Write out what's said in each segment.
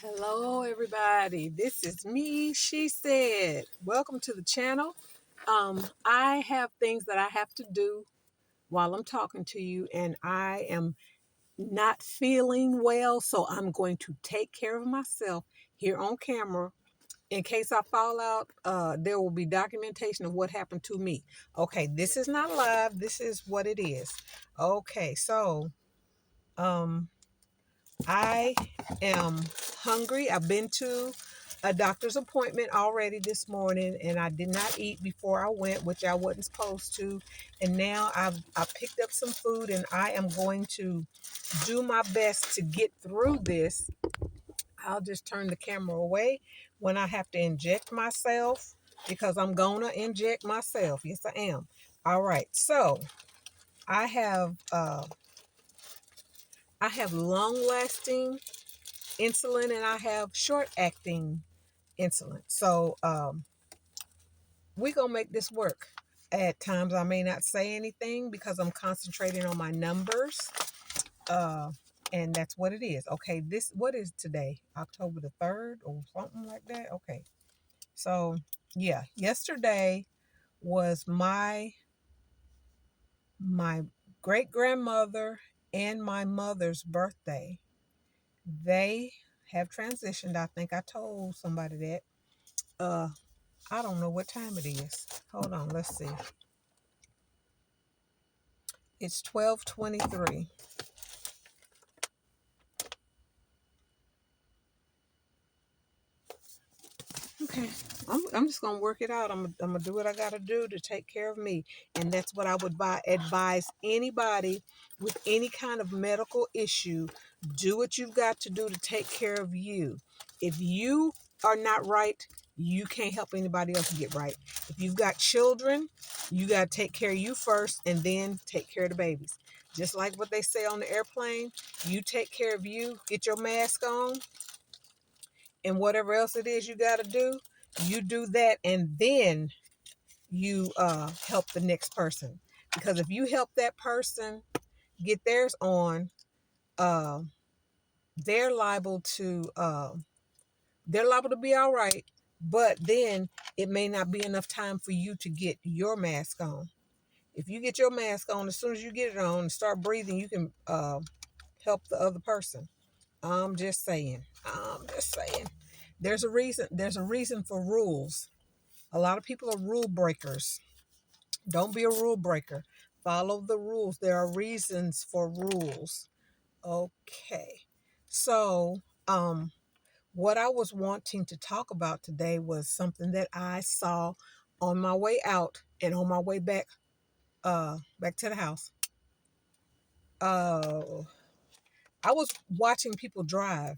Hello, everybody. This is me, She Said. Welcome to the channel. I have things that I have to do while I'm talking to you, and I am not feeling well, so I'm going to take care of myself here on camera. In case I fall out, there will be documentation of what happened to me. Okay, this is not live. This is what it is. Okay, so um, I am hungry. I've been to a doctor's appointment already this morning, and I did not eat before I went, which I wasn't supposed to. And now I picked up some food, and I am going to do my best to get through this. I'll just turn the camera away when I have to inject myself, because I'm gonna inject myself. Yes, I am. All right. So I have uh, I have long lasting insulin, and I have short acting insulin. So we're gonna make this work. At times I may not say anything because I'm concentrating on my numbers. Uh and that's what it is. Okay, this what is today? October the 3rd or something like that. Okay. So yeah, yesterday was my great grandmother and my mother's birthday. They have transitioned. I think I told somebody that. I don't know what time it is. Hold on, let's see. It's 12:23. Okay. I'm just gonna work it out. I'm gonna do what I gotta do to take care of me. And that's what I would advise anybody with any kind of medical issue. Do what you've got to do to take care of you. If you are not right, you can't help anybody else get right. If you've got children, you gotta take care of you first and then take care of the babies. Just like what they say on the airplane, you take care of you, get your mask on, and whatever else it is you got to do, you do that, and then you help the next person. Because if you help that person get theirs on, uh, they're liable to be all right, but then it may not be enough time for you to get your mask on. If you get your mask on, as soon as you get it on and start breathing, you can help the other person. I'm just saying. There's a reason for rules. A lot of people are rule breakers. Don't be a rule breaker. Follow the rules. There are reasons for rules. Okay. So, what I was wanting to talk about today was something that I saw on my way out and on my way back to the house. Uh, I was watching people drive.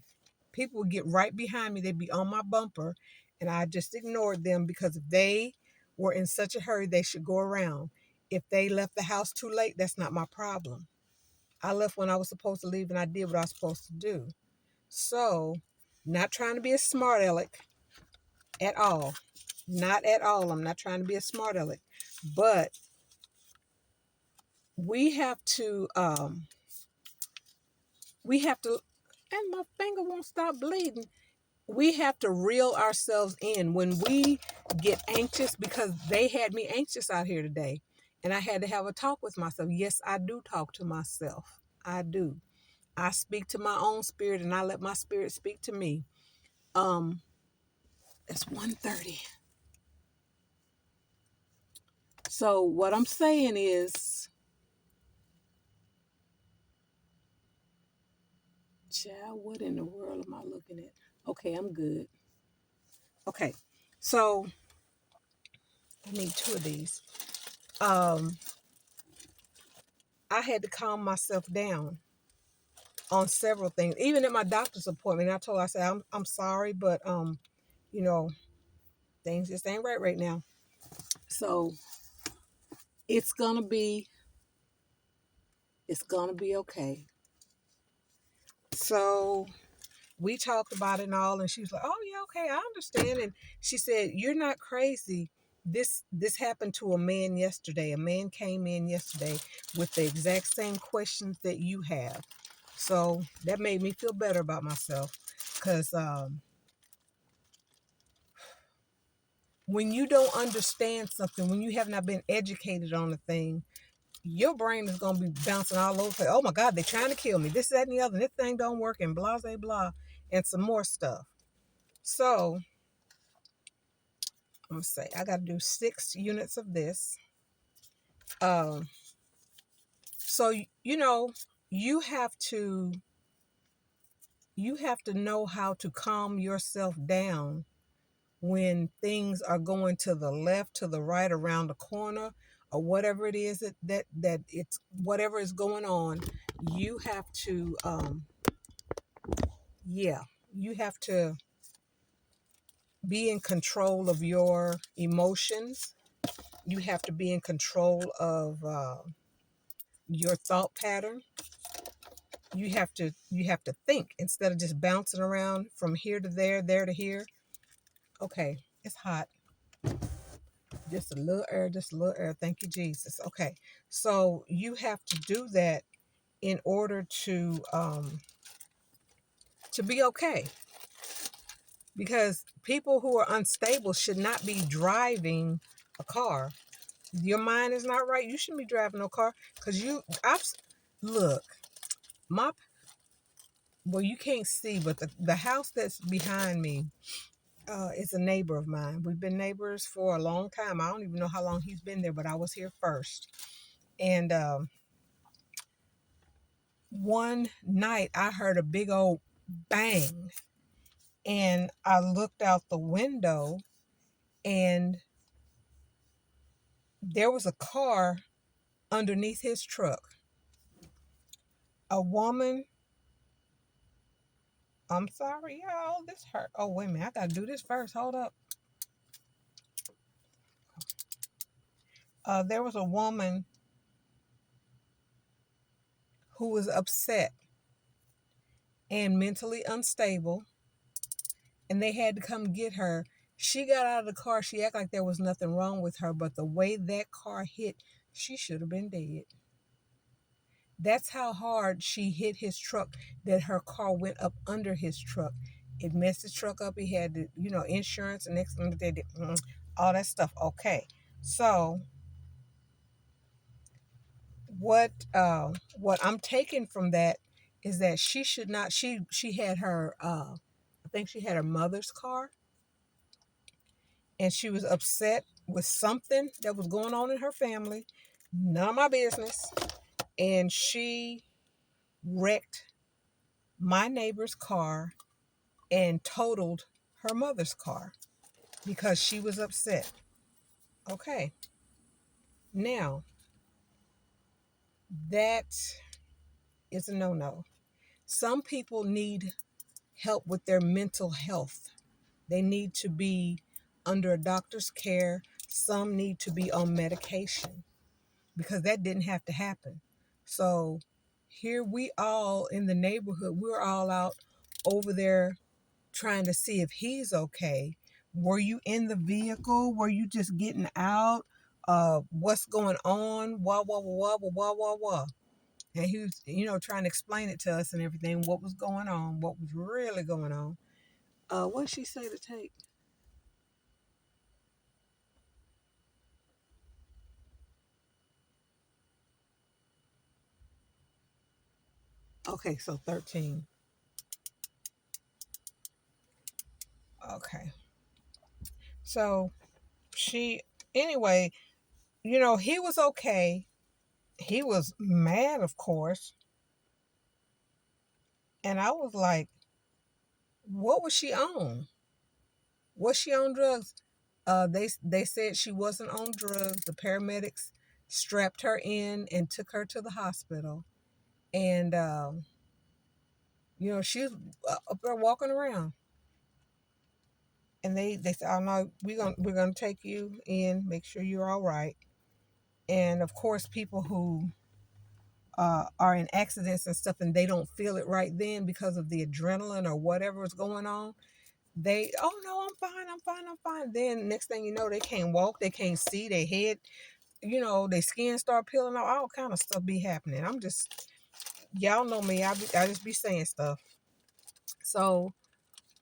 People would get right behind me. They'd be on my bumper, and I just ignored them because if they were in such a hurry, they should go around. If they left the house too late, that's not my problem. I left when I was supposed to leave, and I did what I was supposed to do. So, not trying to be a smart aleck at all. Not at all. I'm not trying to be a smart aleck. But we have to, and my finger won't stop bleeding. We have to reel ourselves in when we get anxious, because they had me anxious out here today, and I had to have a talk with myself. Yes, I do talk to myself. I do. I speak to my own spirit, and I let my spirit speak to me. um it's 1:30. So what I'm saying is, child, what in the world am I looking at? Okay, I'm good. Okay, so I need two of these. um I had to calm myself down on several things. Even at my doctor's appointment, I told her, I said, I'm sorry, but you know, things just ain't right now. So it's gonna be okay. So we talked about it and all, and she was like, "Oh yeah, okay, I understand." And she said, "You're not crazy. This happened to a man yesterday. A man came in yesterday with the exact same questions that you have." So that made me feel better about myself, because when you don't understand something, when you have not been educated on a thing, your brain is going to be bouncing all over. Oh my God, they're trying to kill me. This, that, and the other. And this thing don't work, and blah, blah, blah, and some more stuff. So, I'm going to say, I got to do 6 units of this. Um, so, you know, you have to know how to calm yourself down when things are going to the left, to the right, around the corner, or whatever it is that it's whatever is going on. You have to yeah, you have to be in control of your emotions. You have to be in control of your thought pattern. You have to think instead of just bouncing around from here to there, there to here. Okay, it's hot. Just a little air, just a little air. Thank you, Jesus. Okay, so you have to do that in order to be okay. Because people who are unstable should not be driving a car. Your mind is not right. You shouldn't be driving no car because look, my well, you can't see, but the house that's behind me is a neighbor of mine. We've been neighbors for a long time. I don't even know how long he's been there, but I was here first. And one night I heard a big old bang, and I looked out the window, and there was a car underneath his truck. A woman, I'm sorry, y'all, this hurt. Oh, wait a minute, I gotta do this first. Hold up. There was a woman who was upset and mentally unstable, and they had to come get her. She got out of the car. She acted like there was nothing wrong with her, but the way that car hit, she should have been dead. That's how hard she hit his truck, that her car went up under his truck. It messed his truck up. He had the, insurance and next thing they did, all that stuff. Okay. So what I'm taking from that is that she should not, she had her I think she had her mother's car, and she was upset with something that was going on in her family. None of my business. And she wrecked my neighbor's car and totaled her mother's car because she was upset. Okay. Now, that is a no-no. Some people need help with their mental health. They need to be under a doctor's care. Some need to be on medication because that didn't have to happen. So here we all in the neighborhood, we're all out over there trying to see if he's okay. Were you in the vehicle? Were you just getting out? What's going on? Wah, wah, wah, wah, wah, wah, wah. And he was, trying to explain it to us and everything, what was going on, what was really going on. What did she say to take? Okay, so 13. Okay. So anyway, he was okay. He was mad, of course. And I was like, what was she on? Was she on drugs? They said she wasn't on drugs. The paramedics strapped her in and took her to the hospital. And, she was up there walking around. And they said, oh no, we're gonna take you in, make sure you're all right. And of course, people who are in accidents and stuff and they don't feel it right then because of the adrenaline or whatever is going on, oh no, I'm fine. Then next thing you know, they can't walk, they can't see, their head, their skin start peeling off, all kind of stuff be happening. Y'all know me, I just be saying stuff. So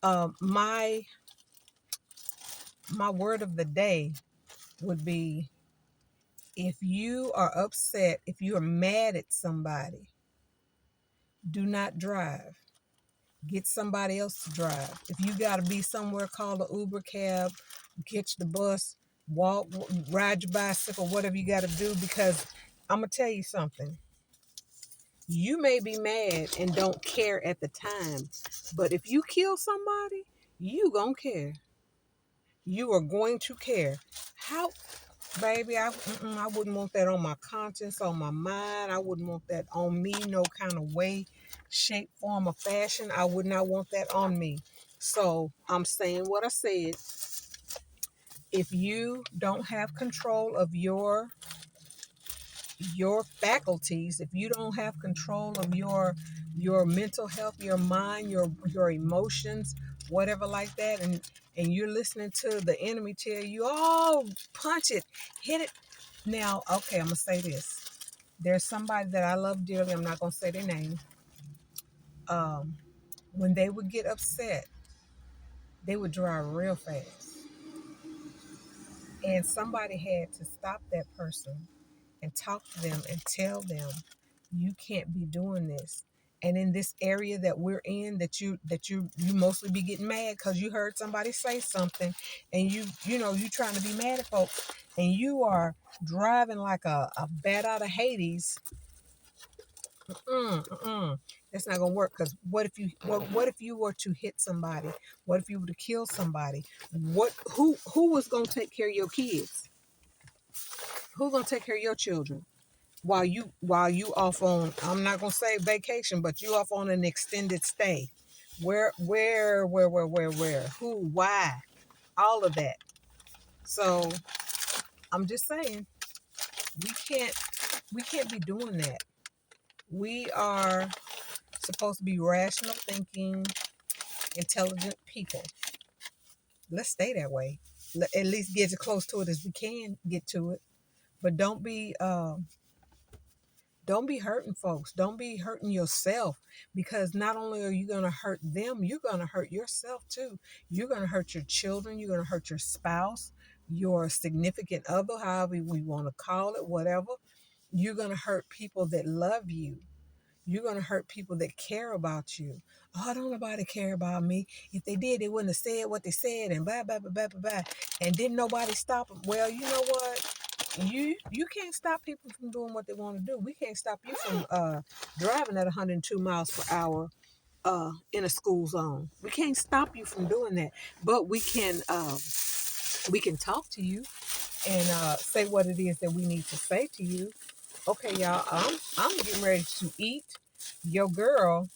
My word of the day would be, if you are upset, if you are mad at somebody, do not drive. Get somebody else to drive. If you got to be somewhere, call an Uber cab, catch the bus, walk, ride your bicycle, whatever you got to do, because I'm going to tell you something. You may be mad and don't care at the time, but if you kill somebody, you going to care. You are going to care. How, baby, I wouldn't want that on my conscience, on my mind. I wouldn't want that on me, no kind of way, shape, form, or fashion. I would not want that on me. So I'm saying what I said. If you don't have control of your faculties, if you don't have control of your mental health, your mind, your emotions, whatever like that, and you're listening to the enemy tell you, oh, punch it, hit it. Now, okay, I'm gonna say this. There's somebody that I love dearly. I'm not gonna say their name. Um, when they would get upset, they would drive real fast, and somebody had to stop that person and talk to them and tell them, you can't be doing this. And in this area that we're in, that you mostly be getting mad because you heard somebody say something, and you trying to be mad at folks, and you are driving like a bat out of Hades. That's not gonna work. Because what if you were to hit somebody? What if you were to kill somebody? Who was gonna take care of your kids? Who's gonna take care of your children? While you off on, I'm not gonna say vacation, but you off on an extended stay. Where? Who? Why? All of that. So I'm just saying, we can't we can't be doing that. We are supposed to be rational thinking, intelligent people. Let's stay that way. At least get as close to it as we can get to it. But don't be hurting folks. Don't be hurting yourself, because not only are you going to hurt them, you're going to hurt yourself too. You're going to hurt your children. You're going to hurt your spouse, your significant other, however we want to call it, whatever. You're going to hurt people that love you. You're going to hurt people that care about you. Oh, don't nobody care about me. If they did, they wouldn't have said what they said, and blah, blah, blah, blah, blah, blah. And didn't nobody stop them. Well, you know what? You can't stop people from doing what they want to do. We can't stop you from driving at 102 miles per hour in a school zone. We can't stop you from doing that, but we can talk to you and say what it is that we need to say to you. Okay, y'all, I'm getting ready to eat. Your girl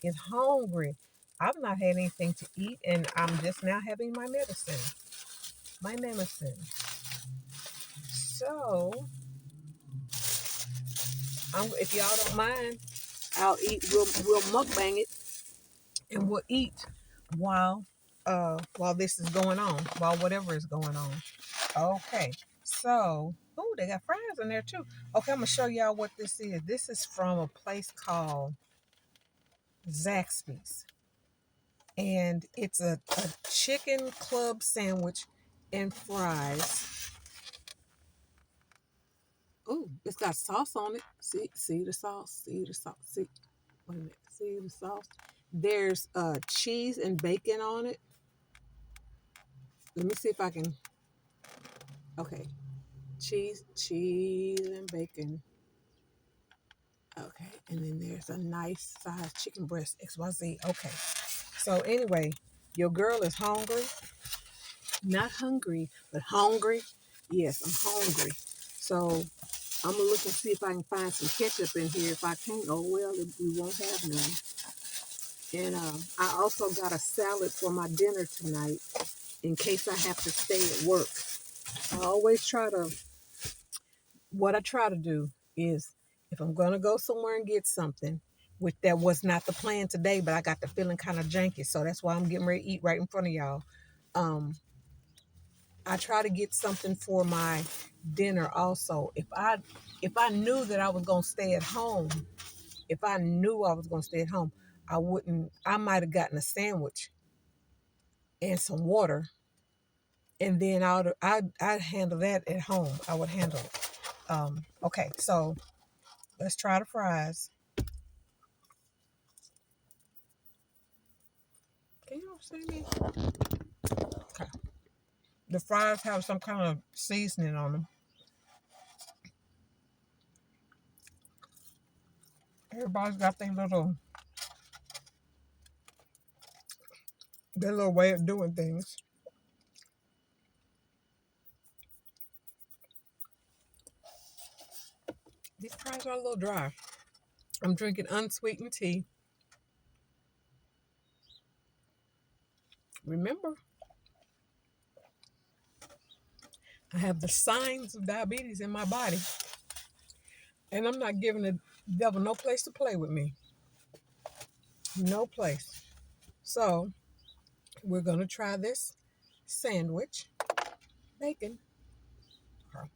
is hungry. I've not had anything to eat, and I'm just now having my medicine. My medicine. So, if y'all don't mind, I'll eat. We'll mukbang it, and we'll eat while this is going on, while whatever is going on. Okay. So, oh, they got fries in there too. Okay, I'm gonna show y'all what this is. This is from a place called Zaxby's, and it's a chicken club sandwich and fries. Oh, it's got sauce on it. See the sauce. See the sauce. See, wait a minute. See the sauce. There's cheese and bacon on it. Let me see if I can. Okay, cheese and bacon. Okay, and then there's a nice size chicken breast XYZ. Okay, so anyway, your girl is hungry. Not hungry, but hungry. Yes, I'm hungry. So I'm gonna look and see if I can find some ketchup in here. If I can't, oh well, we won't have none. And I also got a salad for my dinner tonight in case I have to stay at work. I always what I try to do is, if I'm gonna go somewhere and get something, which that was not the plan today, but I got the feeling kind of janky, so that's why I'm getting ready to eat right in front of y'all. Um, I try to get something for my dinner also. If I knew that I was gonna stay at home, if I knew I was gonna stay at home, I wouldn't. I might have gotten a sandwich and some water, and then I'd handle that at home. I would handle it. Okay, so let's try the fries. Can you see me? Okay. The fries have some kind of seasoning on them. Everybody's got their little way of doing things. These fries are a little dry. I'm drinking unsweetened tea. Remember, I have the signs of diabetes in my body, and I'm not giving the devil no place to play with me. No place. So, we're going to try this sandwich. Bacon. Okay.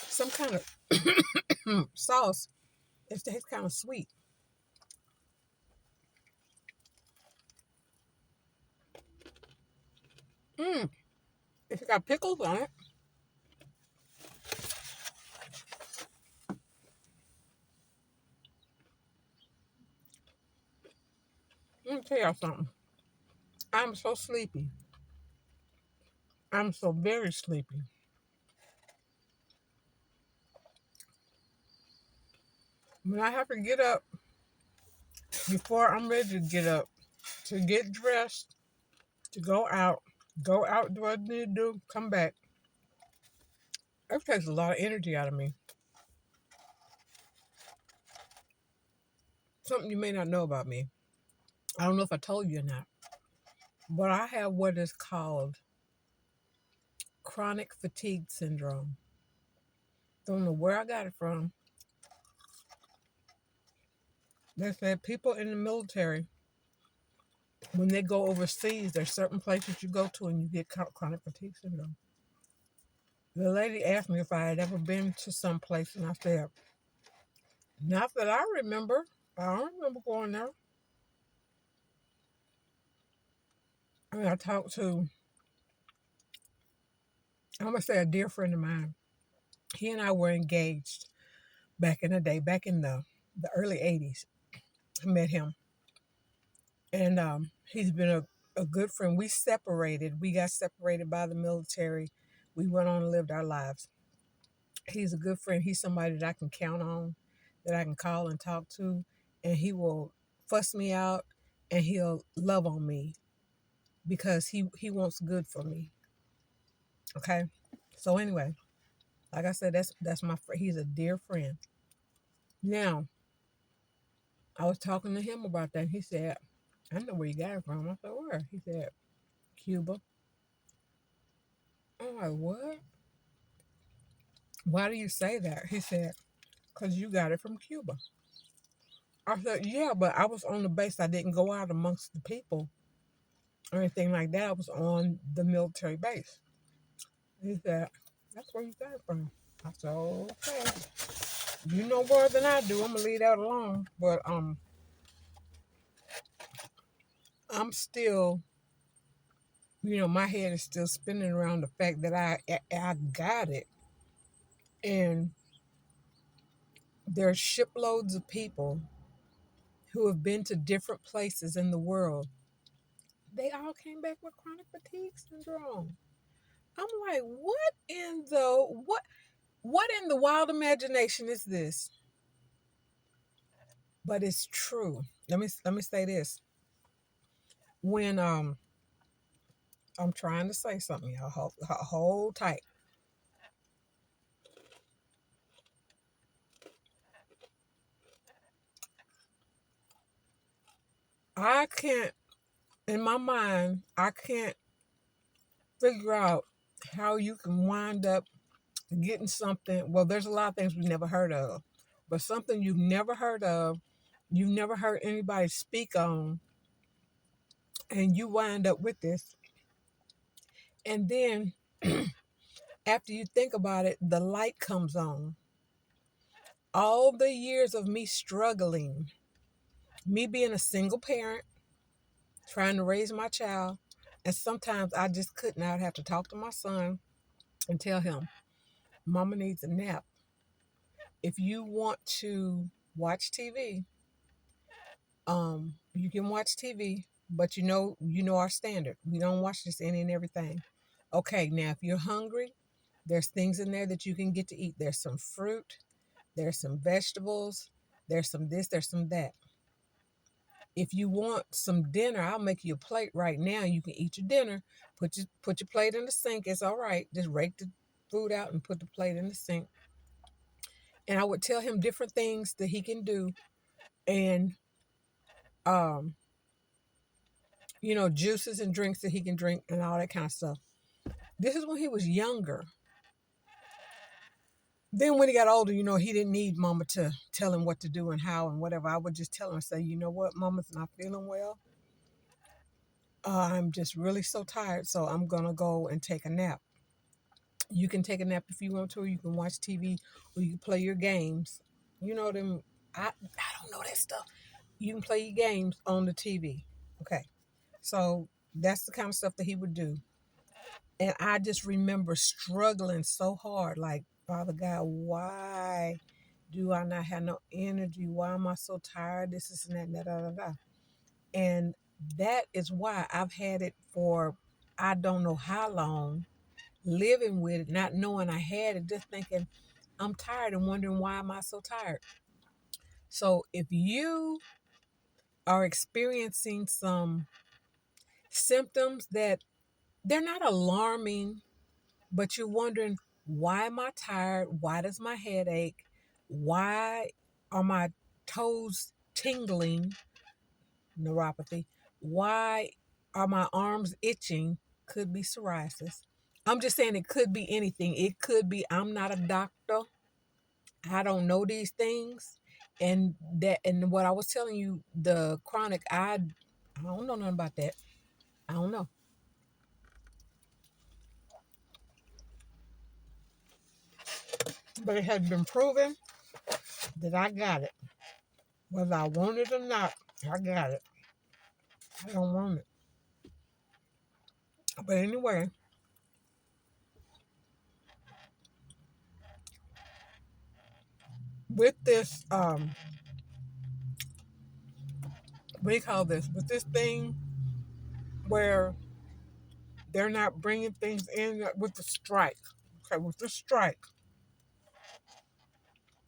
Some kind of sauce. It tastes kind of sweet. If it got pickles on it. Let me tell y'all something. I'm so sleepy. I'm so very sleepy. When I have to get up before I'm ready to get up, to get dressed, to go out, do what I need to do, come back. That takes a lot of energy out of me. Something you may not know about me. I don't know if I told you or not, but I have what is called chronic fatigue syndrome. Don't know where I got it from. They said people in the military, when they go overseas, there's certain places you go to and you get chronic fatigue syndrome. The lady asked me if I had ever been to some place, and I said, not that I remember. I don't remember going there. I mean, I talked to, I'm going to say a dear friend of mine. He and I were engaged back in the day, back in the early 80s. I met him. And he's been a good friend. We separated. We got separated by the military. We went on and lived our lives. He's a good friend. He's somebody that I can count on, that I can call and talk to. And he will fuss me out and he'll love on me because he wants good for me. Okay? So anyway, like I said, that's my friend. He's a dear friend. Now, I was talking to him about that. And he said, I know where you got it from. I said, where? He said, Cuba. I'm like, what? Why do you say that? He said, because you got it from Cuba. I said, yeah, but I was on the base. I didn't go out amongst the people or anything like that. I was on the military base. He said, that's where you got it from. I said, okay. You know more than I do. I'm going to leave that alone. But I'm still, my head is still spinning around the fact that I got it. And there's shiploads of people who have been to different places in the world. They all came back with chronic fatigue syndrome. I'm like, what in the wild imagination is this? But it's true. Let me say this. When I'm trying to say something, y'all hold tight. I can't, in my mind, I can't figure out how you can wind up getting something. Well, there's a lot of things we've never heard of, but something you've never heard of, you've never heard anybody speak on, and you wind up with this. And then after you think about it, the light comes on. All the years of me struggling, me being a single parent, trying to raise my child, and sometimes I just couldn't. I'd have to talk to my son and tell him, Mama needs a nap. If you want to watch TV, you can watch TV, but you know our standard. We don't watch this any and everything. Okay, now if you're hungry, there's things in there that you can get to eat. There's some fruit, there's some vegetables, there's some this, there's some that. If you want some dinner, I'll make you a plate right now. You can eat your dinner. Put your plate in the sink. It's all right. Just rake the food out and put the plate in the sink. And I would tell him different things that he can do, and um, juices and drinks that he can drink and all that kind of stuff. This is when he was younger. Then when he got older, he didn't need Mama to tell him what to do and how and whatever. I would just tell him, say, you know what, Mama's not feeling well. I'm just really so tired, so I'm gonna go and take a nap. You can take a nap if you want to, or you can watch TV, or you can play your games. You know them. I don't know that stuff. You can play your games on the TV. Okay, so that's the kind of stuff that he would do. And I just remember struggling so hard, like, Father God, why do I not have no energy? Why am I so tired? This is and that, da, da, da. And that is why I've had it for I don't know how long, living with it, not knowing I had it, just thinking I'm tired and wondering why am I so tired. So if you are experiencing some symptoms that they're not alarming, but you're wondering, why am I tired? Why does my head ache? Why are my toes tingling? Neuropathy. Why are my arms itching? Could be psoriasis. I'm just saying it could be anything. It could be, I'm not a doctor. I don't know these things. And what I was telling you, the chronic, I don't know nothing about that. I don't know. But it has been proven that I got it. Whether I want it or not, I got it. I don't want it. But anyway, with this, what do you call this? With this thing where they're not bringing things in with the strike. Okay, with the strike,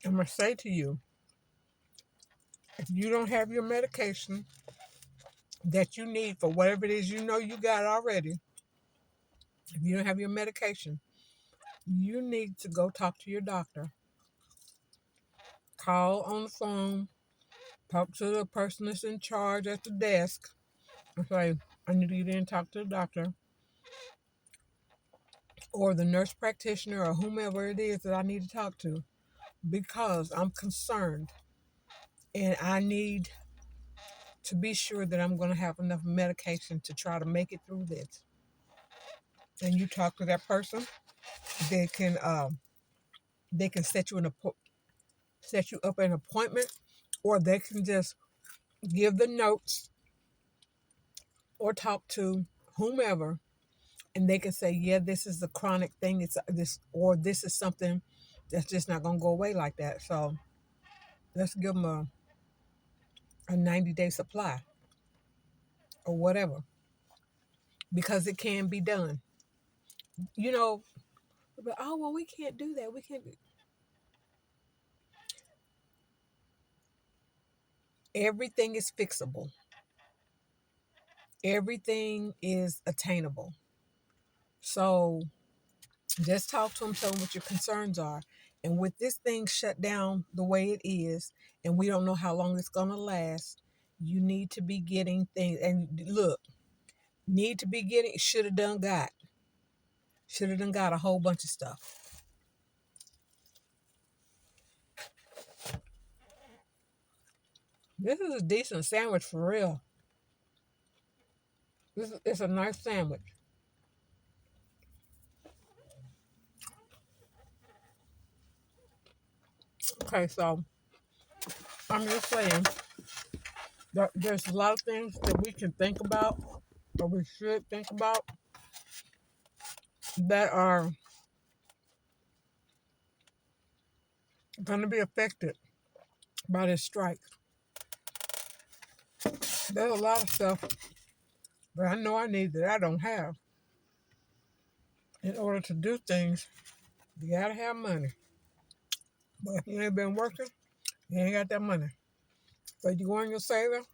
I'm going to say to you, if you don't have your medication that you need for whatever it is you got already, if you don't have your medication, you need to go talk to your doctor. Call on the phone, talk to the person that's in charge at the desk, and say, I need to get in and talk to the doctor or the nurse practitioner or whomever it is that I need to talk to, because I'm concerned and I need to be sure that I'm going to have enough medication to try to make it through this. And you talk to that person, they can set set you up an appointment, or they can just give the notes or talk to whomever, and they can say, yeah, this is a chronic thing. It's this, or this is something that's just not going to go away like that. So let's give them a 90-day supply or whatever, because it can be done. You know, but oh well, we can't do that. We can't. Everything is fixable. Everything is attainable. So just talk to them, tell them what your concerns are. And with this thing shut down the way it is, and we don't know how long it's going to last, you need to be getting things. And look, need to be getting, should have done got a whole bunch of stuff. This is a decent sandwich for real. It's a nice sandwich. Okay, so I'm just saying that there's a lot of things that we can think about, or we should think about, that are going to be affected by this strike. There's a lot of stuff that I know I need that I don't have. In order to do things, you gotta have money. But if you ain't been working, you ain't got that money. So you go in your savings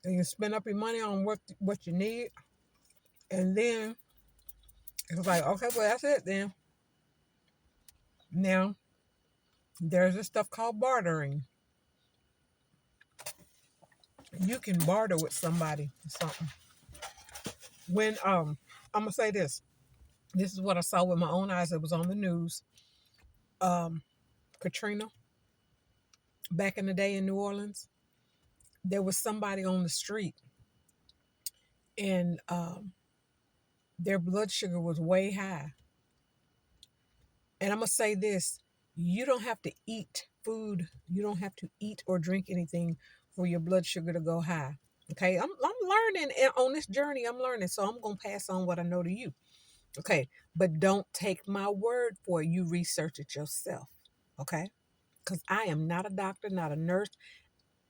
and you spend up your money on what you need, and then it's like, okay, well that's it then. Now there's this stuff called bartering. You can barter with somebody for something. When I'm gonna say this. This is what I saw with my own eyes. It was on the news. Um, Katrina, back in the day in New Orleans, there was somebody on the street, and their blood sugar was way high. And I'm gonna say this: you don't have to eat food. You don't have to eat or drink anything for your blood sugar to go high. Okay, I'm learning, and on this journey. I'm learning, so I'm gonna pass on what I know to you. Okay, but don't take my word for it. You research it yourself. Okay, because I am not a doctor, not a nurse,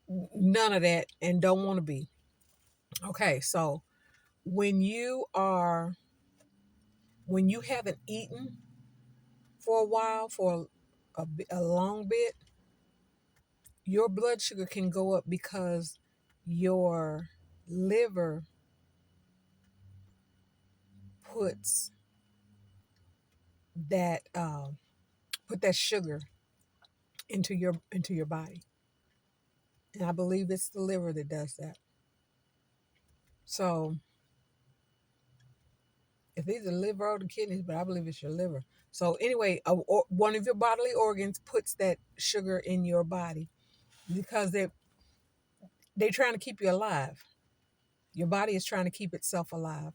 none of that, and don't want to be. Okay, so when you are when you haven't eaten for a while, for a long bit, your blood sugar can go up because your liver puts that put that sugar into your body, and I believe it's the liver that does that. So it's either the liver or the kidneys, but I believe it's your liver. So anyway, one of your bodily organs puts that sugar in your body because they're trying to keep you alive. Your body is trying to keep itself alive.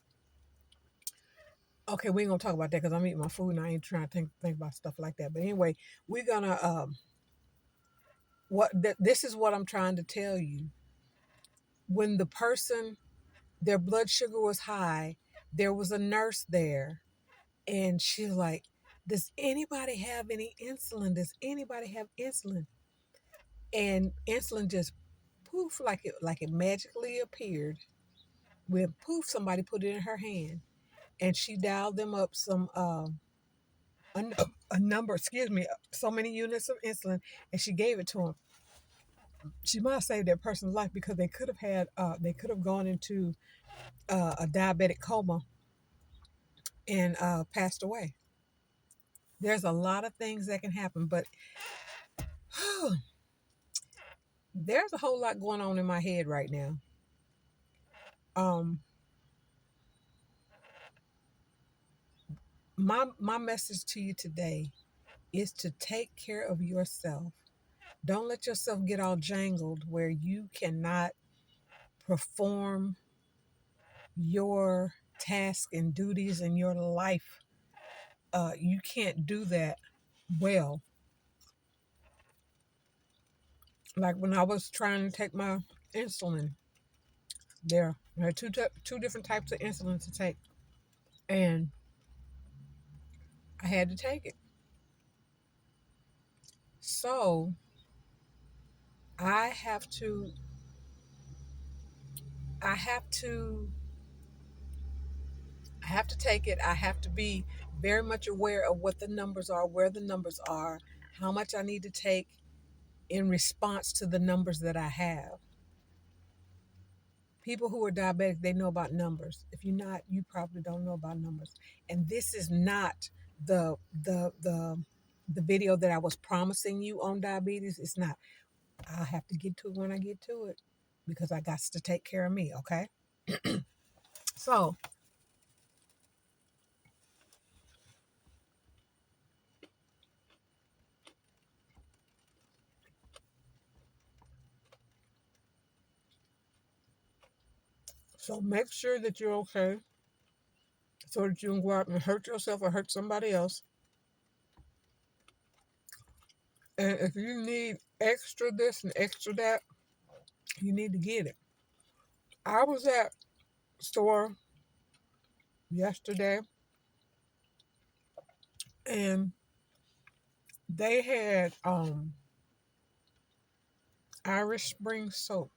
Okay, we ain't gonna talk about that because I'm eating my food and I ain't trying to think about stuff like that. But anyway, we're gonna this is what I'm trying to tell you. When the person, their blood sugar was high, there was a nurse there, and she's like, "Does anybody have any insulin? Does anybody have insulin?" And insulin just poof, like it magically appeared. When poof, somebody put it in her hand, and she dialed them up a, a number, excuse me, so many units of insulin, and she gave it to them. She might have saved that person's life because they could have gone into a diabetic coma and passed away. There's a lot of things that can happen, but there's a whole lot going on in my head right now. Um, my message to you today is to take care of yourself. Don't let yourself get all jangled where you cannot perform your tasks and duties in your life. You can't do that well. Like when I was trying to take my insulin, there I had two different types of insulin to take, and I had to take it. So I have to I have to I have to take it. I have to be very much aware of what the numbers are, where the numbers are, how much I need to take in response to the numbers that I have. People who are diabetic, they know about numbers. If you're not, you probably don't know about numbers. And this is not the the the the video that I was promising you on diabetes. It's not. I'll have to get to it when I get to it because I got to take care of me, okay? So so make sure that you're okay so that you can go out and hurt yourself or hurt somebody else. And if you need extra this and extra that, you need to get it. I was at store yesterday and they had Irish Spring soap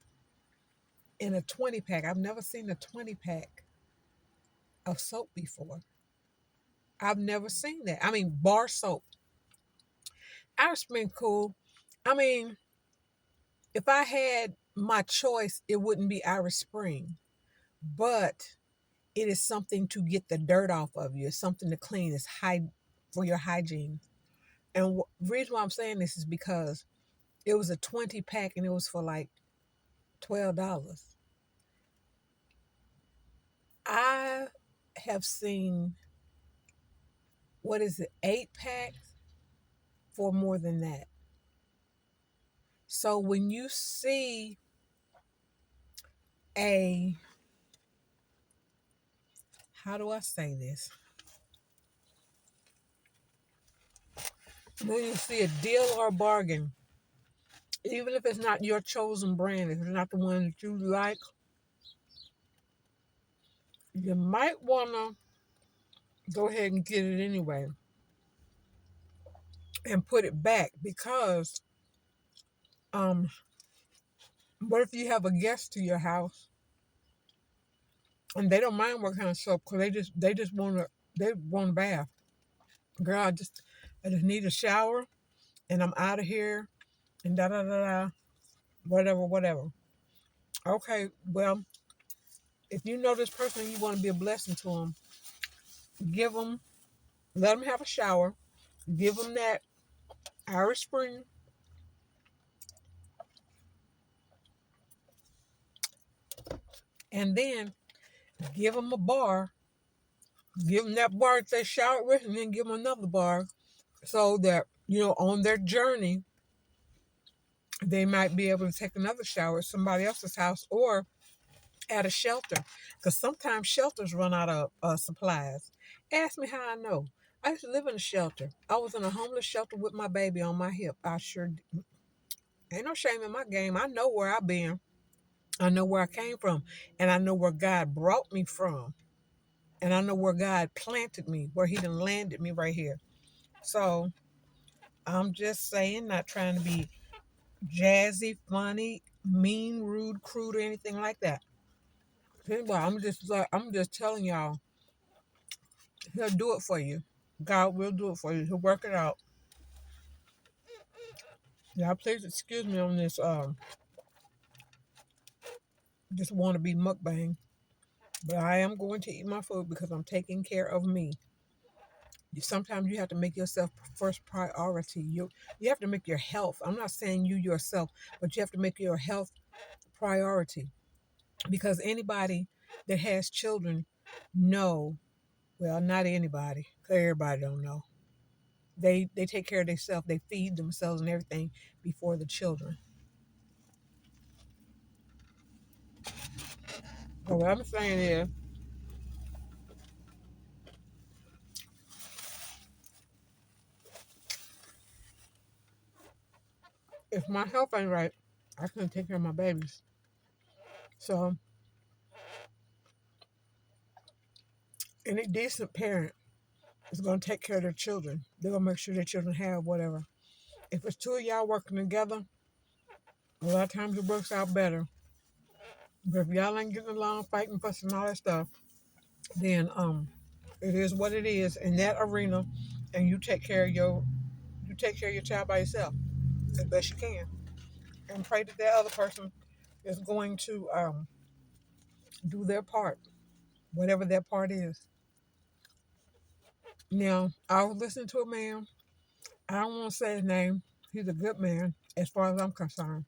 in a 20 pack. I've never seen a 20 pack of soap before. I've never seen that. I mean, bar soap. Irish Spring cool. I mean, if I had my choice, it wouldn't be Irish Spring, but it is something to get the dirt off of you. It's something to clean. It's for your hygiene. And the reason why I'm saying this is because it was a 20 pack and it was for like $12. I have seen, what is it, 8 packs for more than that. So when you see a, how do I say this? When you see a deal or a bargain, even if it's not your chosen brand, if it's not the one that you like, you might want to go ahead and get it anyway and put it back because um what if you have a guest to your house and they don't mind what kind of soap because they just want a bath. Girl, I just need a shower and I'm out of here and da da da da, whatever, whatever. Okay, well, if you know this person and you want to be a blessing to them, give them, let them have a shower, give them that Irish Spring, and then give them a bar, give them that bar that they showered with, and then give them another bar so that, on their journey, they might be able to take another shower at somebody else's house or at a shelter. Because sometimes shelters run out of supplies. Ask me how I know. I used to live in a shelter. I was in a homeless shelter with my baby on my hip. I sure ain't no shame in my game. I know where I've been. I know where I came from. And I know where God brought me from. And I know where God planted me, where He done landed me right here. So I'm just saying, not trying to be jazzy, funny, mean, rude, crude, or anything like that. Anyway, I'm just telling y'all, He'll do it for you. God will do it for you. He'll work it out. Y'all, please excuse me on this just want to be mukbang, but I am going to eat my food because I'm taking care of me. Sometimes you have to make yourself first priority. You have to make your health. I'm not saying you yourself, but you have to make your health priority because anybody that has children know, well, not anybody, because everybody don't know. They take care of themselves. They feed themselves and everything before the children. But what I'm saying is, if my health ain't right, I couldn't take care of my babies. So any decent parent is going to take care of their children. They're going to make sure their children have whatever. If it's two of y'all working together, a lot of times it works out better. But if y'all ain't getting along, fighting, fussing, all that stuff, then it is what it is in that arena, and you take care of your child by yourself as best you can, and pray that that other person is going to do their part, whatever that part is. Now, I was listening to a man. I don't want to say his name. He's a good man, as far as I'm concerned.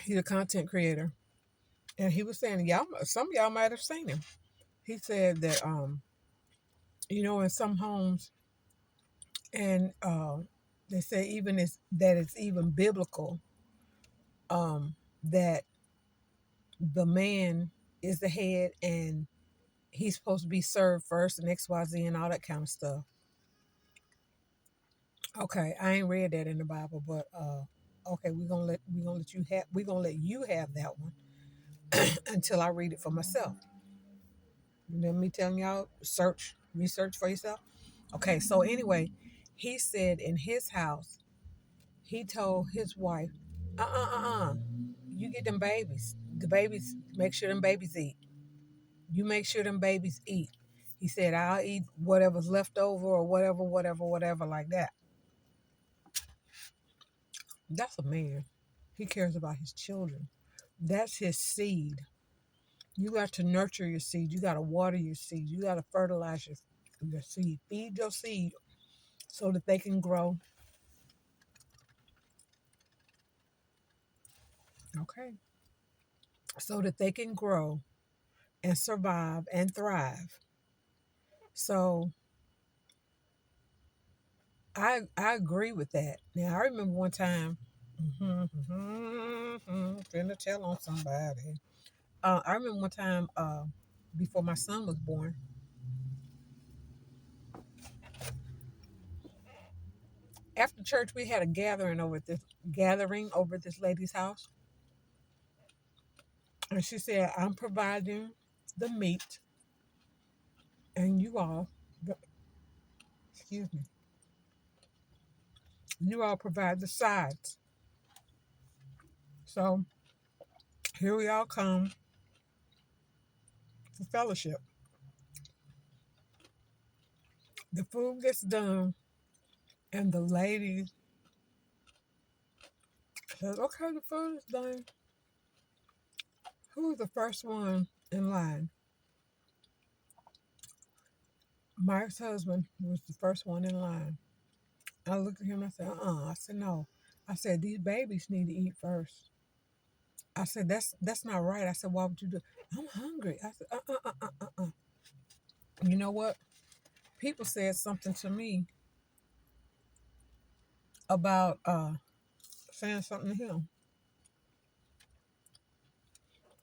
He's a content creator, and he was saying, y'all, some of y'all might have seen him. He said that, in some homes, and they say that it's even biblical, that the man is the head and he's supposed to be served first and XYZ and all that kind of stuff. Okay, I ain't read that in the Bible, but okay, we're gonna let you have that one until I read it for myself. Let me tell y'all, research for yourself. Okay, so anyway, he said in his house, he told his wife, you get them babies. The babies, make sure them babies eat. You make sure them babies eat. He said, I'll eat whatever's left over or whatever, like that. That's a man. He cares about his children. That's his seed. You got to nurture your seed. You got to water your seed. You got to fertilize your seed. Feed your seed so that they can grow. Okay. So that they can grow and survive and thrive. So I agree with that. Now I remember one time, finna tell on somebody. I remember one time before my son was born. After church, we had a gathering over at this lady's house, and she said, "I'm providing the meat, and the, excuse me, you all provide the sides." So here we all come for fellowship. The food gets done, and the lady says, "Okay, the food is done. Who's the first one in line?" Mike's husband was the first one in line. I looked at him and I said, I said, no. I said, these babies need to eat first. I said, that's not right. I said, why would you do? I'm hungry. I said, You know what? People said something to me about saying something to him.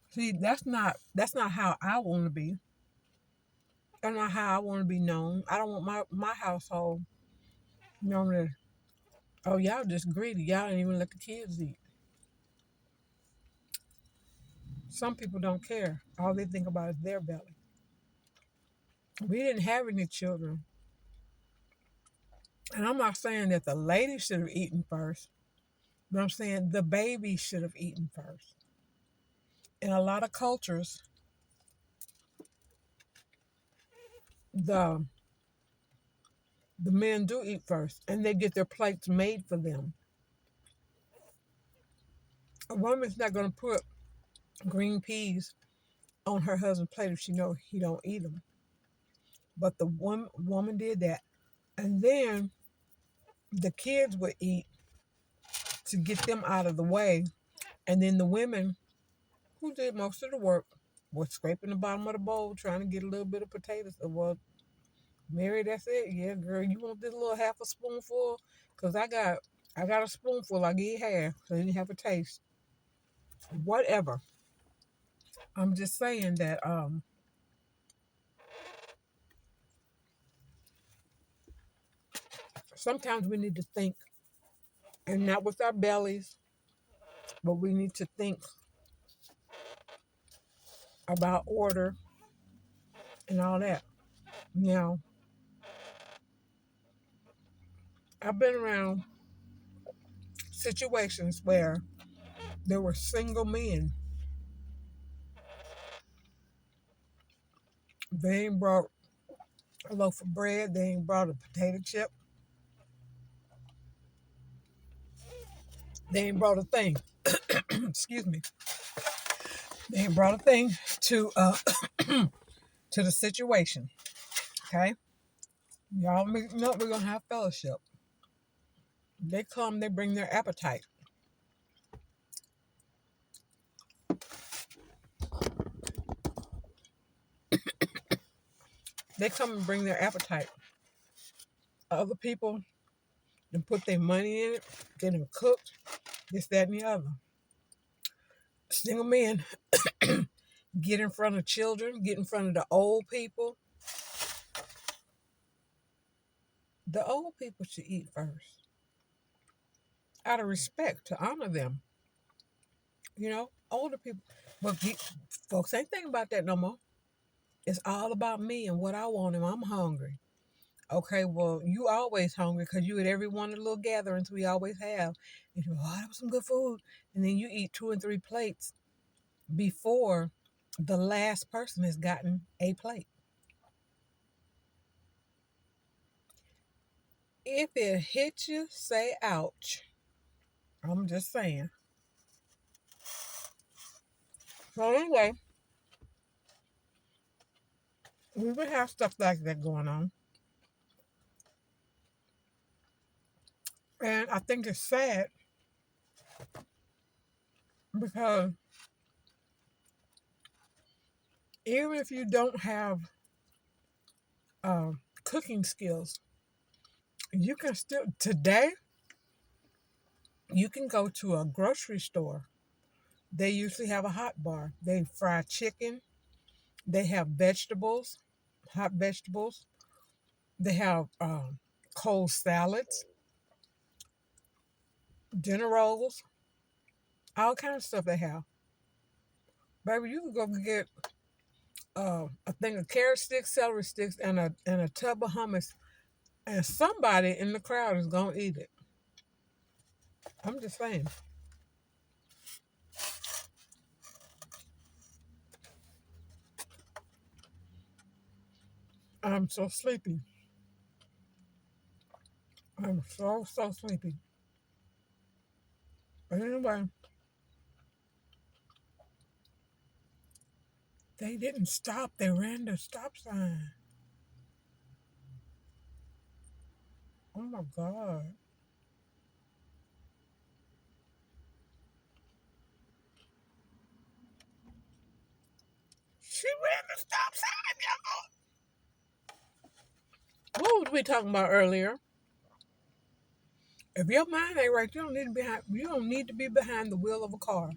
See, that's not how I want to be. That's not how I want to be known. I don't want my household known as, oh, y'all just greedy. Y'all didn't even let the kids eat. Some people don't care. All they think about is their belly. We didn't have any children. And I'm not saying that the lady should have eaten first, but I'm saying the baby should have eaten first. In a lot of cultures, the the men do eat first, and they get their plates made for them. A woman's not going to put green peas on her husband's plate if she know he don't eat them. But the woman did that, and then the kids would eat to get them out of the way, and then the women who did most of the work was scraping the bottom of the bowl trying to get a little bit of potatoes. Well, Mary, that's it. Yeah, girl, you want this little half a spoonful? Cause I got a spoonful. I give you half, so you have a taste. Whatever. I'm just saying that sometimes we need to think, and not with our bellies, but we need to think about order and all that. Now, I've been around situations where there were single men. They ain't brought a loaf of bread. They ain't brought a potato chip. They ain't brought a thing. Excuse me. They ain't brought a thing to to the situation. Okay, y'all know we're gonna have fellowship. They come. They bring their appetite. They come and bring their appetite. Other people and put their money in it, get them cooked, this, that, and the other. Single men get in front of children, get in front of the old people. The old people should eat first. out of respect to honor them. Older people. But folks ain't thinking about that no more. It's all about me and what I want, and I'm hungry. Okay, well, you always hungry because you at every one of the little gatherings we always have. And you, oh, that was some good food. And then you eat 2 and 3 plates before the last person has gotten a plate. If it hits you, say ouch. I'm just saying. So anyway, we would have stuff like that going on. And I think it's sad because even if you don't have uh, cooking skills, you can still, today, you can go to a grocery store. They usually have a hot bar. They fry chicken. They have vegetables, hot vegetables. They have cold salads, dinner rolls, all kinds of stuff they have. Baby, you can go get a thing of carrot sticks, celery sticks, and a tub of hummus, and somebody in the crowd is gonna eat it. I'm just saying. I'm so sleepy. I'm so sleepy. But anyway, they didn't stop. They ran the stop sign. Oh my God. She ran the stop sign, y'all. What was we talking about earlier? If your mind ain't right, you don't need to be behind the wheel of a car.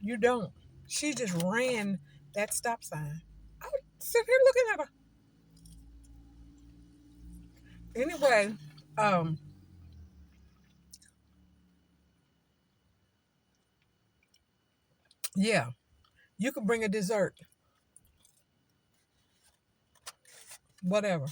You don't. She just ran that stop sign. I would sit here looking at her. Anyway, um, yeah, you could bring a dessert, whatever.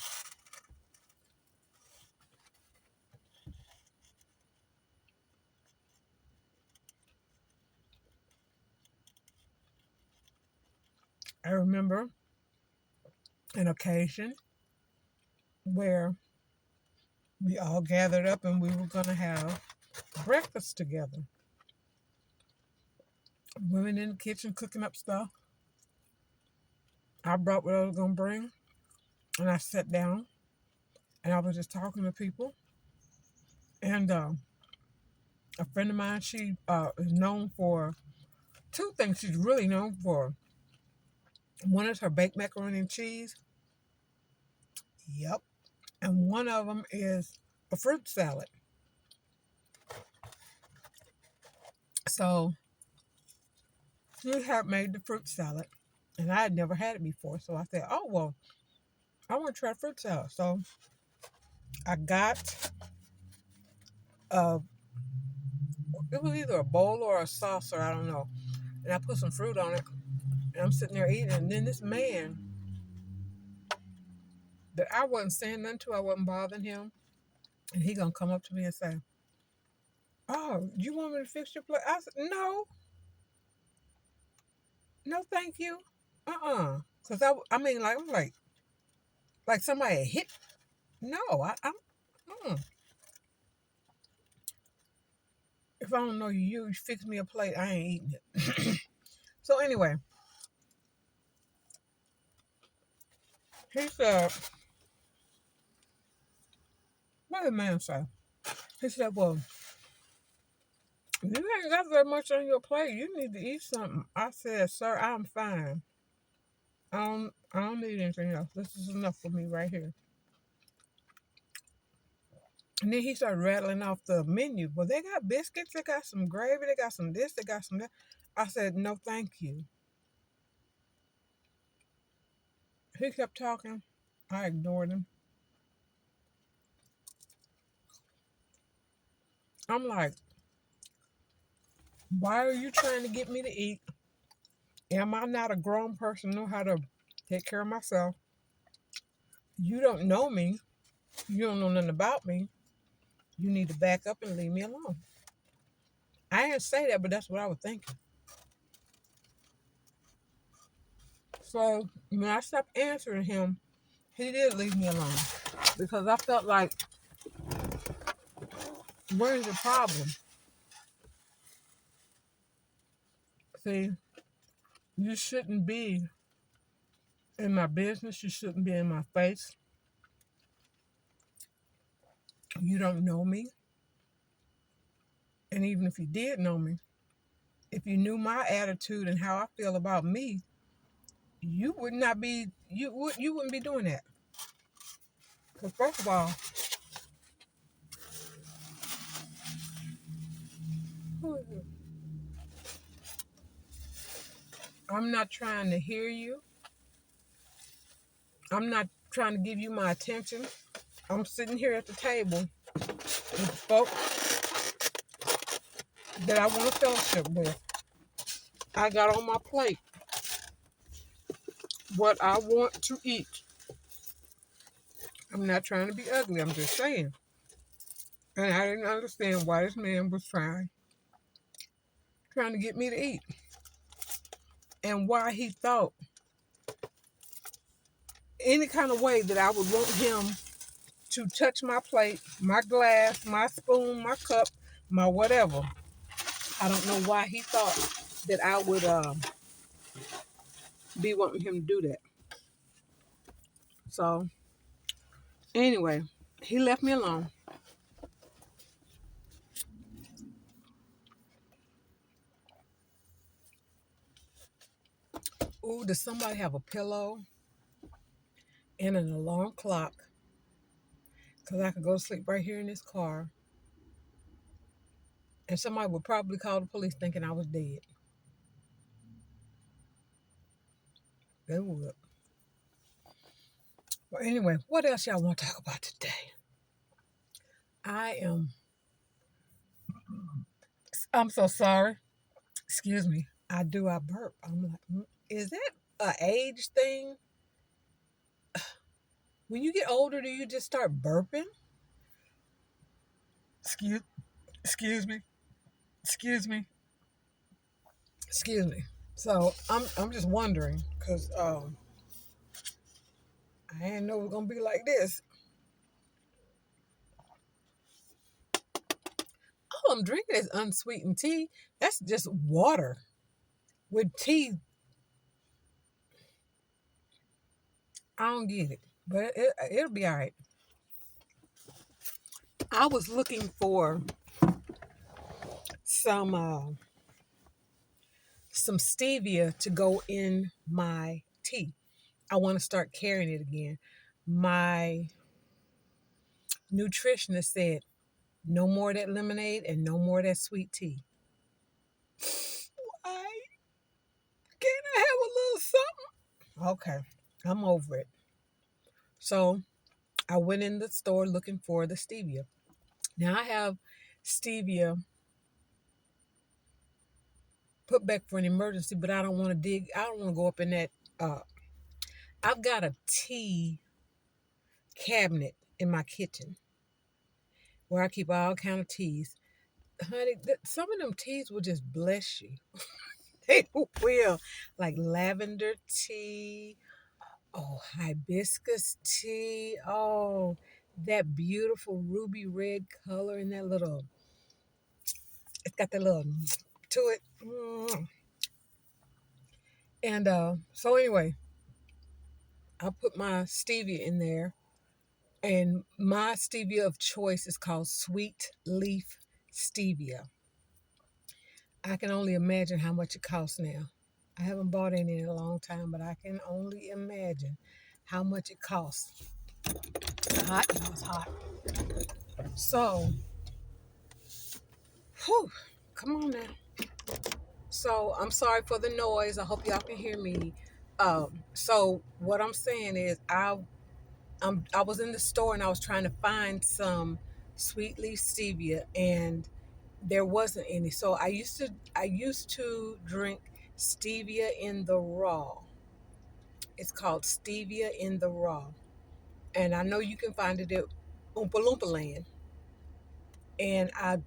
I remember an occasion where we all gathered up and we were going to have breakfast together. Women in the kitchen cooking up stuff. I brought what I was going to bring and I sat down and I was just talking to people. And a friend of mine, she is known for two things she's really known for. One is her baked macaroni and cheese. Yep. And one of them is a fruit salad. So she had made the fruit salad, and I had never had it before. So I said, "Oh well, I want to try fruit salad." So I got a, it was either a bowl or a saucer, I don't know, and I put some fruit on it, and I'm sitting there eating. And then this man that I wasn't saying nothing to, I wasn't bothering him, and he gonna come up to me and say, "Oh, you want me to fix your plate?" I said, "No, no, thank you, cause I mean, like I'm like somebody had hit. No, I'm. If I don't know you, you fix me a plate, I ain't eating it. So anyway, he said, what did the man say? He said, well, you ain't got that much on your plate. You need to eat something. I said, sir, I'm fine. I don't need anything else. This is enough for me right here. And then he started rattling off the menu. Well, they got biscuits, they got some gravy, they got some this, they got some that. I said, no, thank you. He kept talking. I ignored him. I'm like, why are you trying to get me to eat? Am I not a grown person, know how to take care of myself? You don't know me. You don't know nothing about me. You need to back up and leave me alone. I didn't say that, but that's what I was thinking. So when I stopped answering him, he did leave me alone because I felt like, where's the problem? See, you shouldn't be in my business. You shouldn't be in my face. You don't know me. And even if you did know me, if you knew my attitude and how I feel about me, you would not be you wouldn't be doing that. Because first of all, I'm not trying to hear you. I'm not trying to give you my attention. I'm sitting here at the table with folks that I want to fellowship with. I got on my plate what I want to eat. I'm not trying to be ugly. I'm just saying. And I didn't understand why this man was trying to get me to eat. And why he thought any kind of way that I would want him to touch my plate, my glass, my spoon, my cup, my whatever. I don't know why he thought that I would be wanting him to do that. So anyway, he left me alone. Ooh, does somebody have a pillow and an alarm clock? Because I could go to sleep right here in this car. And somebody would probably call the police thinking I was dead. They would. Well, anyway, what else y'all want to talk about today? I'm so sorry. Excuse me. I burp. I'm like, is that a age thing? When you get older, do you just start burping? Excuse, excuse me. Excuse me. Excuse me. So I'm just wondering because I didn't know it was gonna be like this. All I'm drinking is unsweetened tea. That's just water with tea. I don't get it, but it'll be all right. I was looking for some some stevia to go in my tea. I want to start carrying it again. My nutritionist said no more of that lemonade and no more of that sweet tea. Why can't I have a little something? Okay, I'm over it. So I went in the store looking for the stevia. Now I have stevia put back for an emergency, but I don't want to dig. I don't want to go up in that. Uh, I've got a tea cabinet in my kitchen where I keep all kind of teas. Honey, some of them teas will just bless you. They will, like lavender tea. Oh, hibiscus tea. Oh, that beautiful ruby red color and that little. It's got that little to it. And so anyway, I put my stevia in there, and my stevia of choice is called Sweet Leaf Stevia. I can only imagine how much it costs now. I haven't bought any in a long time, but I can only imagine how much it costs. It's hot, y'all. It's hot. So, whew, come on now. So I'm sorry for the noise. I hope y'all can hear me. So what I'm saying is, I was in the store and I was trying to find some sweet leaf stevia, and there wasn't any. So I used to drink stevia in the raw. It's called stevia in the raw. And I know you can find it at Oompa Loompa Land. And I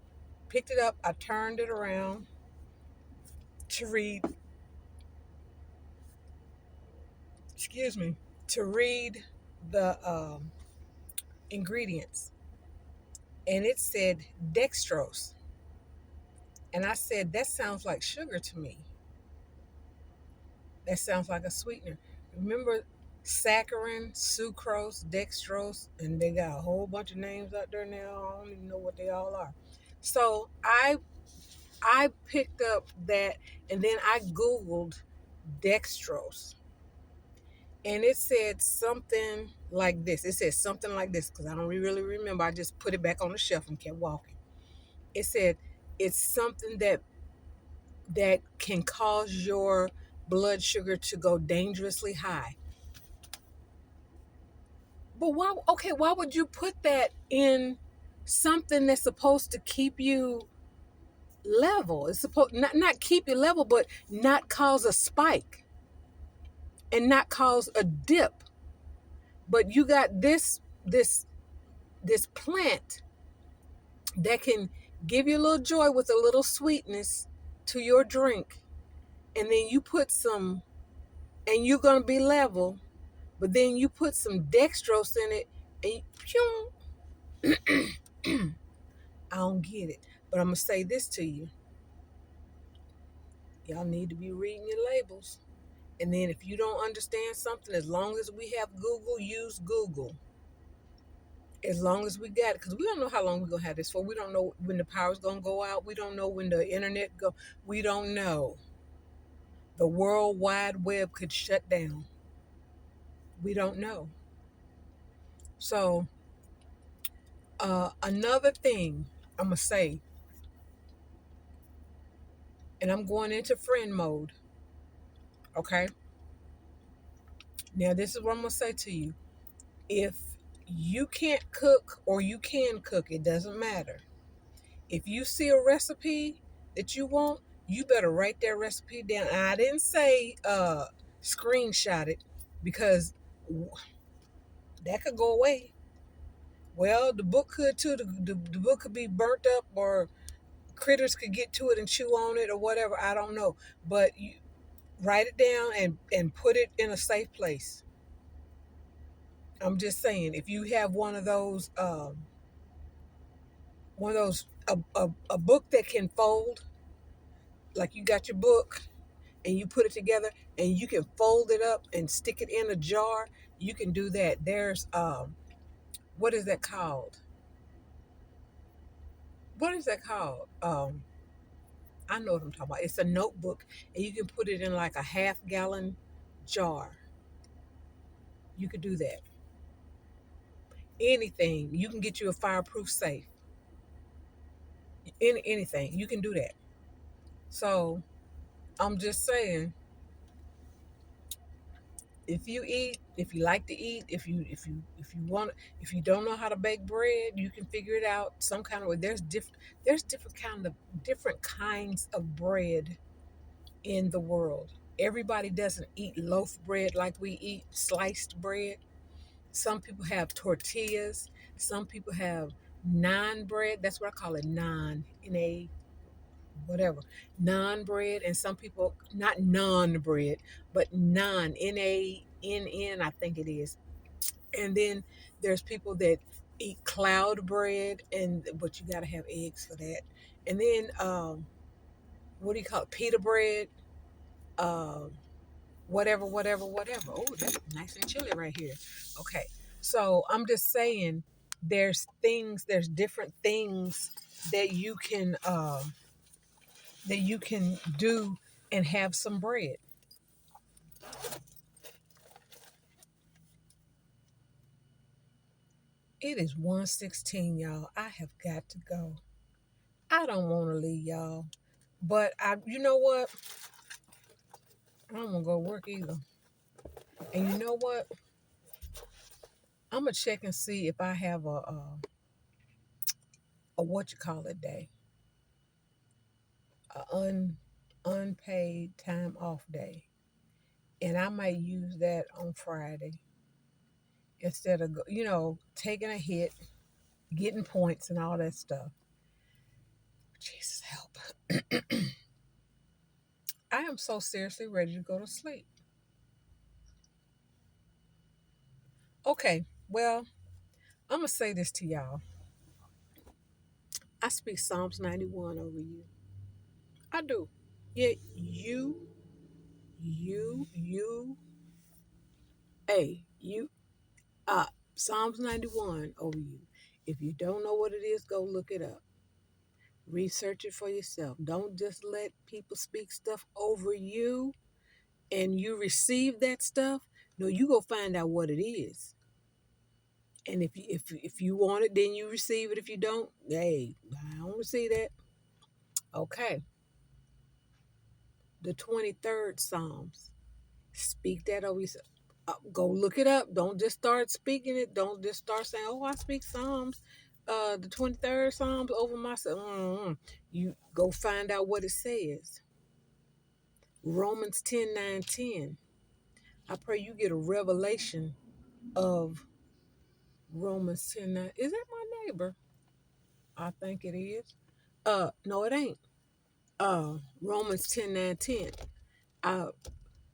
picked it up, I turned it around to read, excuse me, to read the ingredients. And it said dextrose. And I said, that sounds like sugar to me. That sounds like a sweetener. Remember saccharin, sucrose, dextrose, and they got a whole bunch of names out there now. I don't even know what they all are. So I picked up that, and then I Googled dextrose. And it said something like this. It said something like this because I don't really remember. I just put it back on the shelf and kept walking. It said it's something that can cause your blood sugar to go dangerously high. But why? Okay, why would you put that in something that's supposed to keep you level? It's supposed not keep you level, but not cause a spike and not cause a dip. But you got this plant that can give you a little joy with a little sweetness to your drink, and then you put some, and you're gonna be level. But then you put some dextrose in it, and I don't get it. But I'm gonna say this to you: y'all need to be reading your labels. And then if you don't understand something, as long as we have Google, use Google. As long as we got it, because we don't know how long we're gonna have this for. We don't know when the power's gonna go out. We don't know when the internet go. We don't know. The World Wide Web could shut down. We don't know. So another thing I'm gonna say, and I'm going into friend mode. Okay. Now this is what I'm gonna say to you. If you can't cook or you can cook, it doesn't matter. If you see a recipe that you want, you better write that recipe down. And I didn't say screenshot it because that could go away. Well, the book could too. The book could be burnt up or critters could get to it and chew on it or whatever. I don't know. But you write it down and put it in a safe place. I'm just saying, if you have one of those a book that can fold, like you got your book and you put it together and you can fold it up and stick it in a jar, you can do that. There's what is that called? What is that called? I know what I'm talking about. It's a notebook and you can put it in like a half-gallon jar. You could do that. Anything. You can get you a fireproof safe. Anything. You can do that. So I'm just saying, if you eat, if you like to eat, if you want, if you don't know how to bake bread, you can figure it out some kind of way. There's different kinds of bread in the world. Everybody doesn't eat loaf bread like we eat sliced bread. Some people have tortillas. Some people have naan bread. That's what I call it, naan, N-A, whatever, naan bread. And some people, not naan bread, but naan, N-A-N-N, I think it is. And then there's people that eat cloud bread, and but you got to have eggs for that. And then what do you call it? Pita bread, um, whatever, whatever, whatever. Oh, that's nice and chilly right here. Okay, so I'm just saying, there's different things that you can do and have some bread. It is 1:16, y'all. I have got to go. I don't want to leave y'all, but you know what? I don't want to go to work either. And you know what? I'm gonna check and see if I have a what you call it day. unpaid time off day, and I might use that on Friday instead of taking a hit, getting points, and all that stuff. Jesus help! I am so seriously ready to go to sleep. Okay, well, I'm gonna say this to y'all. I speak Psalms 91 over you. I do. Yeah, you, you, uh, Psalms 91 over you. If you don't know what it is, go look it up. Research it for yourself. Don't just let people speak stuff over you and you receive that stuff. No, you go find out what it is. And if you want it, then you receive it. If you don't, hey, I don't receive that. Okay. The 23rd Psalms. Speak that over yourself. Go look it up. Don't just start speaking it. Don't just start saying, "Oh, I speak Psalms, the 23rd Psalms over myself." You go find out what it says. Romans 10:9-10. I pray you get a revelation of Romans 10:9. Is that my neighbor? I think it is. No, it ain't. Romans 10:9-10.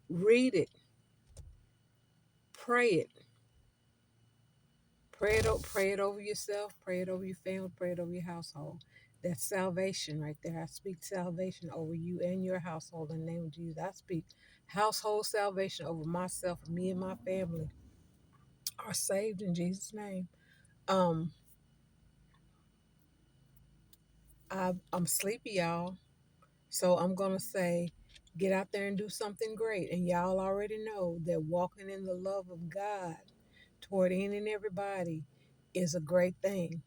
Read it, pray it. Pray it over yourself, pray it over your family, pray it over your household. That's salvation right there. I speak salvation over you and your household in the name of Jesus. I speak household salvation over myself, me and my family are saved in Jesus' name. Um, I'm sleepy, y'all. So I'm gonna say, get out there and do something great. And y'all already know that walking in the love of God toward any and everybody is a great thing.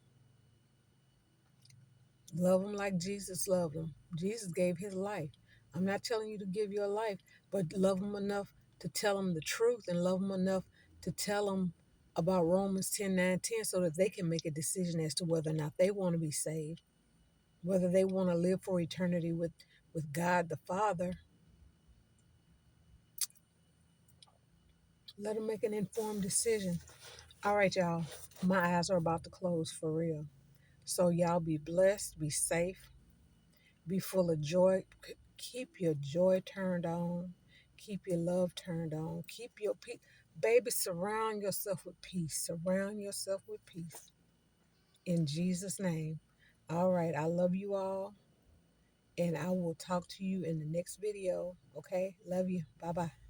Love them like Jesus loved them. Jesus gave his life. I'm not telling you to give your life, but love them enough to tell them the truth and love them enough to tell them about Romans 10:9-10 so that they can make a decision as to whether or not they want to be saved, whether they want to live for eternity with God the Father. Let them make an informed decision. All right, y'all. My eyes are about to close for real. So y'all be blessed, be safe, be full of joy. Keep your joy turned on. Keep your love turned on. Keep your peace. Baby, surround yourself with peace. Surround yourself with peace. In Jesus' name. All right. I love you all. And I will talk to you in the next video. Okay? Love you. Bye bye.